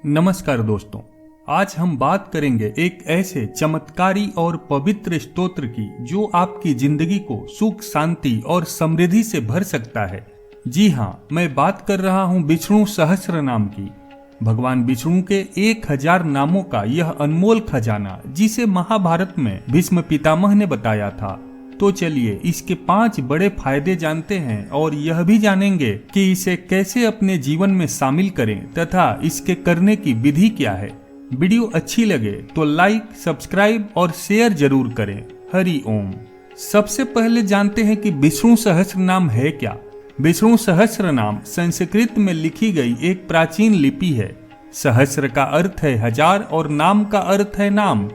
नमस्कार दोस्तों, आज हम बात करेंगे एक ऐसे चमत्कारी और पवित्र स्तोत्र की जो आपकी जिंदगी को सुख, शांति और समृद्धि से भर सकता है। जी हाँ, मैं बात कर रहा हूँ विष्णु सहस्त्र नाम की। भगवान विष्णु के 1000 नामों का यह अनमोल खजाना, जिसे महाभारत में भीष्म पितामह ने बताया था। तो चलिए इसके 5 बड़े फायदे जानते हैं और यह भी जानेंगे कि इसे कैसे अपने जीवन में शामिल करें तथा इसके करने की विधि क्या है। वीडियो अच्छी लगे तो लाइक, सब्सक्राइब और शेयर जरूर करें। हरि ओम। सबसे पहले जानते हैं कि विष्णु सहस्त्र नाम है क्या। विष्णु सहस्त्र नाम संस्कृत में लिखी गई एक प्राचीन लिपि है। सहस्त्र का अर्थ है 1000 और नाम का अर्थ है नाम।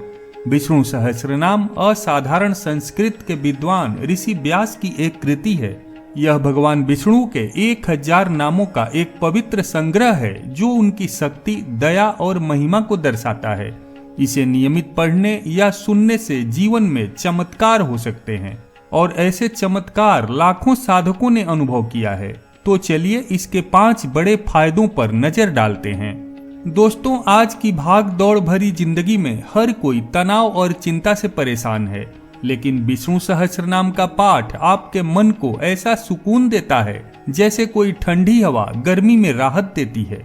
विष्णु सहस्त्र नाम असाधारण संस्कृत के विद्वान ऋषि व्यास की एक कृति है। यह भगवान विष्णु के 1000 नामों का एक पवित्र संग्रह है जो उनकी शक्ति, दया और महिमा को दर्शाता है। इसे नियमित पढ़ने या सुनने से जीवन में चमत्कार हो सकते हैं और ऐसे चमत्कार लाखों साधकों ने अनुभव किया है। तो चलिए इसके 5 बड़े फायदों पर नजर डालते हैं। दोस्तों, आज की भाग दौड़ भरी जिंदगी में हर कोई तनाव और चिंता से परेशान है, लेकिन विष्णु सहस्त्र नाम का पाठ आपके मन को ऐसा सुकून देता है जैसे कोई ठंडी हवा गर्मी में राहत देती है।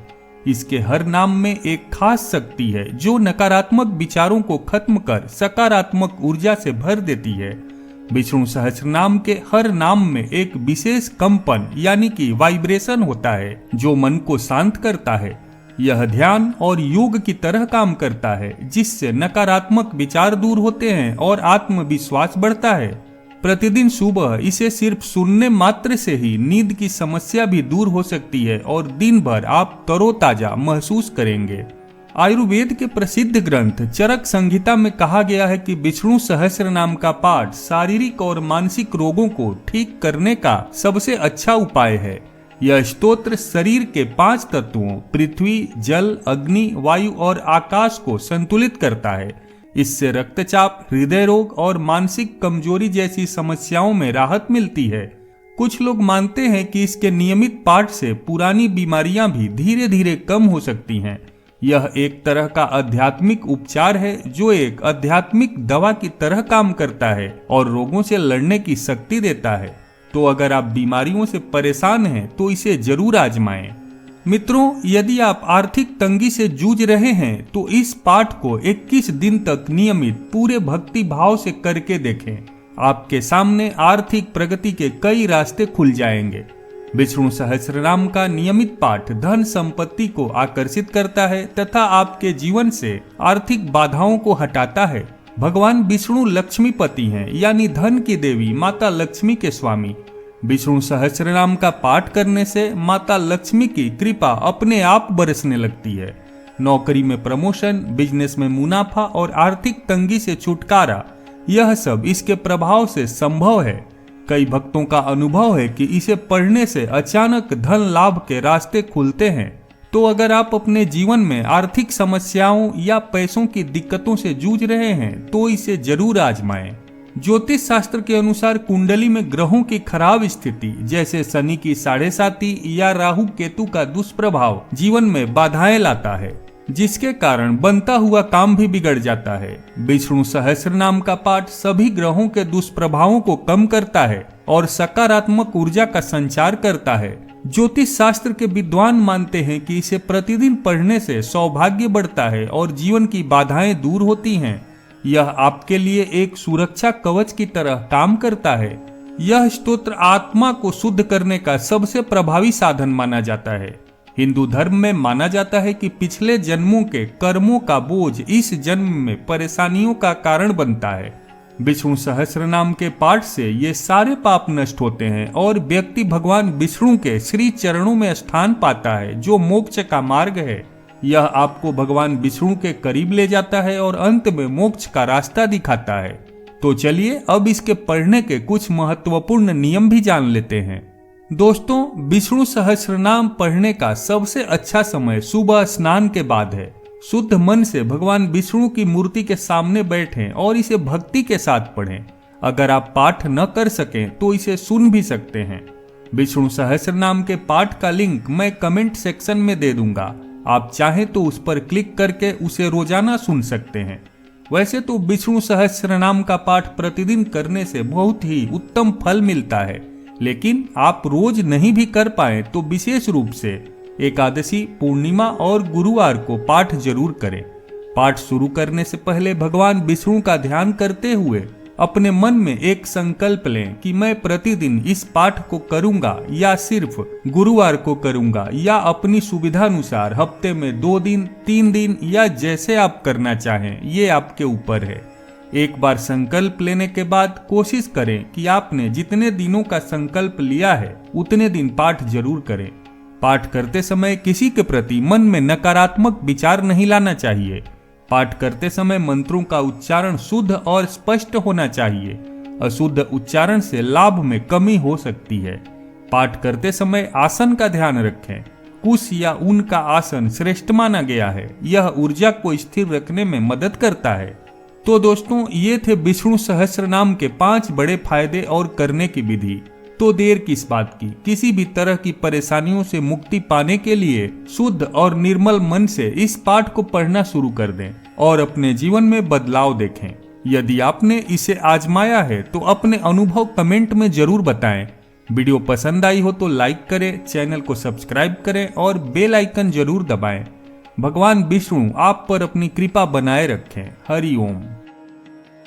इसके हर नाम में एक खास शक्ति है जो नकारात्मक विचारों को खत्म कर सकारात्मक ऊर्जा से भर देती है। विष्णु सहस्त्र नाम के हर नाम में एक विशेष कंपन यानी कि वाइब्रेशन होता है जो मन को शांत करता है। यह ध्यान और योग की तरह काम करता है, जिससे नकारात्मक विचार दूर होते हैं और आत्मविश्वास बढ़ता है। प्रतिदिन सुबह इसे सिर्फ सुनने मात्र से ही नींद की समस्या भी दूर हो सकती है और दिन भर आप तरोताजा महसूस करेंगे। आयुर्वेद के प्रसिद्ध ग्रंथ चरक संहिता में कहा गया है कि विष्णु सहस्त्र नाम का पाठ शारीरिक और मानसिक रोगों को ठीक करने का सबसे अच्छा उपाय है। यह स्तोत्र शरीर के 5 तत्वों पृथ्वी, जल, अग्नि, वायु और आकाश को संतुलित करता है। इससे रक्तचाप, हृदय रोग और मानसिक कमजोरी जैसी समस्याओं में राहत मिलती है। कुछ लोग मानते हैं कि इसके नियमित पाठ से पुरानी बीमारियां भी धीरे धीरे कम हो सकती हैं। यह एक तरह का आध्यात्मिक उपचार है जो एक आध्यात्मिक दवा की तरह काम करता है और रोगों से लड़ने की शक्ति देता है। तो अगर आप बीमारियों से परेशान हैं तो इसे जरूर आजमाएं। मित्रों, यदि आप आर्थिक तंगी से जूझ रहे हैं तो इस पाठ को 21 दिन तक नियमित पूरे भक्ति भाव से करके देखें। आपके सामने आर्थिक प्रगति के कई रास्ते खुल जाएंगे। विष्णु सहस्त्र नाम का नियमित पाठ धन संपत्ति को आकर्षित करता है तथा आपके जीवन से आर्थिक बाधाओं को हटाता है। भगवान विष्णु लक्ष्मीपति हैं, यानी धन की देवी माता लक्ष्मी के स्वामी। विष्णु सहस्त्र नाम का पाठ करने से माता लक्ष्मी की कृपा अपने आप बरसने लगती है। नौकरी में प्रमोशन, बिजनेस में मुनाफा और आर्थिक तंगी से छुटकारा, यह सब इसके प्रभाव से संभव है। कई भक्तों का अनुभव है कि इसे पढ़ने से अचानक धन लाभ के रास्ते खुलते हैं। तो अगर आप अपने जीवन में आर्थिक समस्याओं या पैसों की दिक्कतों से जूझ रहे हैं तो इसे जरूर आजमाएं। ज्योतिष शास्त्र के अनुसार कुंडली में ग्रहों की खराब स्थिति जैसे शनि की 7.5 या राहु केतु का दुष्प्रभाव जीवन में बाधाएं लाता है, जिसके कारण बनता हुआ काम भी बिगड़ जाता है। विष्णु सहस्त्र नाम का पाठ सभी ग्रहों के दुष्प्रभावों को कम करता है और सकारात्मक ऊर्जा का संचार करता है। ज्योतिष शास्त्र के विद्वान मानते हैं कि इसे प्रतिदिन पढ़ने से सौभाग्य बढ़ता है और जीवन की बाधाएं दूर होती हैं। यह आपके लिए एक सुरक्षा कवच की तरह काम करता है। यह स्तोत्र आत्मा को शुद्ध करने का सबसे प्रभावी साधन माना जाता है। हिंदू धर्म में माना जाता है कि पिछले जन्मों के कर्मों का बोझ इस जन्म में परेशानियों का कारण बनता है। विष्णु सहस्त्र नाम के पाठ से ये सारे पाप नष्ट होते हैं और व्यक्ति भगवान विष्णु के श्री चरणों में स्थान पाता है, जो मोक्ष का मार्ग है। यह आपको भगवान विष्णु के करीब ले जाता है और अंत में मोक्ष का रास्ता दिखाता है। तो चलिए अब इसके पढ़ने के कुछ महत्वपूर्ण नियम भी जान लेते हैं। दोस्तों, विष्णु सहस्त्र नाम पढ़ने का सबसे अच्छा समय सुबह स्नान के बाद है। शुद्ध मन से भगवान विष्णु की मूर्ति के सामने बैठें और इसे भक्ति के साथ पढ़ें। अगर आप पाठ न कर सकें तो इसे सुन भी सकते हैं। विष्णु सहस्त्र नाम के पाठ का लिंक मैं कमेंट सेक्शन में दे दूंगा। आप चाहें तो उस पर क्लिक करके उसे रोजाना सुन सकते हैं। वैसे तो विष्णु सहस्त्रनाम का पाठ प्रतिदिन करने से बहुत ही उत्तम फल मिलता है, लेकिन आप रोज नहीं भी कर पाए तो विशेष रूप से एकादशी, पूर्णिमा और गुरुवार को पाठ जरूर करें। पाठ शुरू करने से पहले भगवान विष्णु का ध्यान करते हुए अपने मन में एक संकल्प लें कि मैं प्रतिदिन इस पाठ को करूंगा या सिर्फ गुरुवार को करूंगा, या अपनी सुविधानुसार हफ्ते में 2 दिन, 3 दिन या जैसे आप करना चाहें, ये आपके ऊपर है। एक बार संकल्प लेने के बाद कोशिश करें कि आपने जितने दिनों का संकल्प लिया है उतने दिन पाठ जरूर करें। पाठ करते समय किसी के प्रति मन में नकारात्मक विचार नहीं लाना चाहिए। पाठ करते समय मंत्रों का उच्चारण शुद्ध और स्पष्ट होना चाहिए। अशुद्ध उच्चारण से लाभ में कमी हो सकती है। पाठ करते समय आसन का ध्यान रखें। कुश या ऊन का आसन श्रेष्ठ माना गया है। यह ऊर्जा को स्थिर रखने में मदद करता है। तो दोस्तों, ये थे विष्णु सहस्त्रनाम के 5 बड़े फायदे और करने की विधि। तो देर किस बात की, किसी भी तरह की परेशानियों से मुक्ति पाने के लिए शुद्ध और निर्मल मन से इस पाठ को पढ़ना शुरू कर दें और अपने जीवन में बदलाव देखें। यदि आपने इसे आजमाया है तो अपने अनुभव कमेंट में जरूर बताएं। वीडियो पसंद आई हो तो लाइक करें, चैनल को सब्सक्राइब करें और बेल आइकन जरूर दबाएं। भगवान विष्णु आप पर अपनी कृपा बनाए रखें। हरि ओम।